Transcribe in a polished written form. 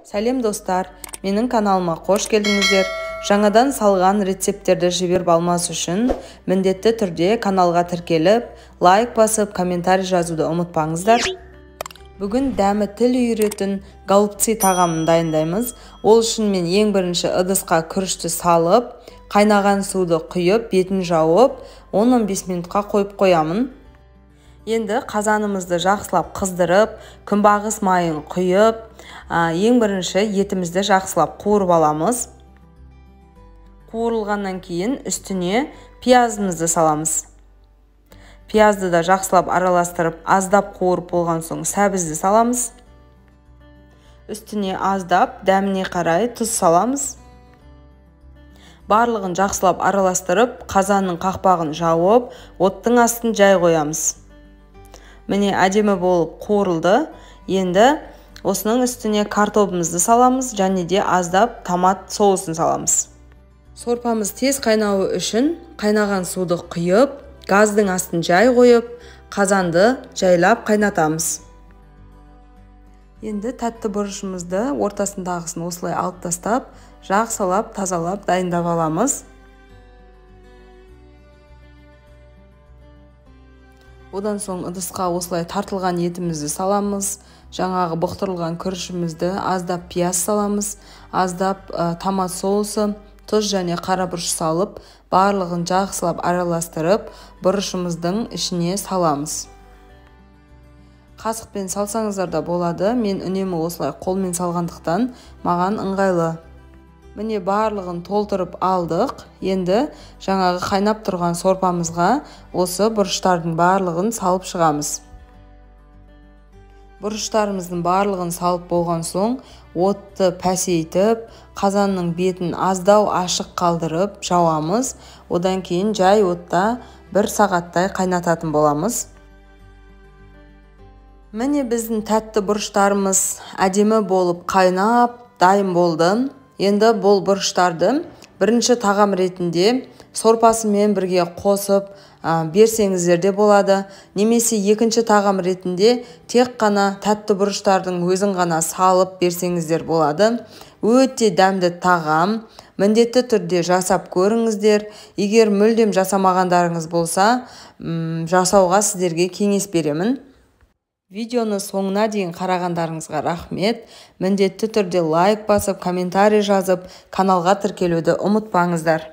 Сәлем достар, менің каналыма қош келдіңіздер. Жаңадан салған рецепттерді жіберіп алмас үшін міндетті түрде каналға тіркеліп, лайк басып, комментарий жазуды ұмытпаңыздар. Бүгін дәмі тіл үйіретін голубцы тағамын дайындаймыз. Ол үшін мен ең бірінші ыдысқа күрішті салып, қайнаған суды құйып, бетін жауып, 10-15 минутқа қойып қоямын. Енді қазанымызды жақсылап қыздырып, күнбағыс майын құйып, ең бірінші етімізді жақсылап қуырып аламыз. Қуырылғаннан кейін үстіне пиязымызды саламыз. Пиязды да жақсылап араластырып, аздап қуырып болған соң сәбізді саламыз. Үстіне аздап, дәміне қарай тұз саламыз. Барлығын жақсылап араластырып, қазанның қақпағын жауып, оттың астын жай қоямыз. Міне әдемі болып қуырылды. Енді осының үстіне картобымызды саламыз, және де аздап томат соусын саламыз. Сорпамыз тез қайнауы үшін қайнаған суды құйып, газдың астын жай қойып, қазанды жайлап қайнатамыз. Енді тәтті бұрышымызды ортасындағысын осылай алып тастап, жақсылап, тазалап дайындап аламыз. Одан соң ыдысқа осылай тартылған етімізді саламыз, жаңағы бұқтырылған күрішімізді, аздап пияз саламыз, аздап томат соусы, тұз және қара бұрыш салып, барлығын жақсылап араластырып, бұрышымыздың ішіне саламыз. Қасықпен салсаңыздар да болады, мен үнемі осылай қолмен салғандықтан маған ыңғайлы. Міне барлығын толтырып алдық. Енді жаңағы қайнап тұрған сорпамызға осы бұрыштардың барлығын салып шығамыз. Бұрыштарымыздың барлығын салып болған соң, отты пәсейтіп, қазанның бетін аздау ашық қалдырып жауамыз. Одан кейін жай отта 1 сағаттай қайнататын боламыз. Міне біздің тәтті бұрыштарымыз әдемі болып қайнап, дайын болды. Енді бұл бұрыштарды бірінші тағам ретінде сорпасымен бірге қосып берсеңіздер де болады. Немесе екінші тағам ретінде тек қана тәтті бұрыштардың өзін ғана салып берсеңіздер болады. Өте дәмді тағам. Міндетті түрде жасап көріңіздер. Егер мүлдем жасамағандарыңыз болса, жасауға сіздерге кеңес беремін. Видеоны соңына дейін қарағандарыңызға рахмет. Міндетті түрде лайк басып, комментарий жазып, каналға тіркелуді ұмытпаңыздар.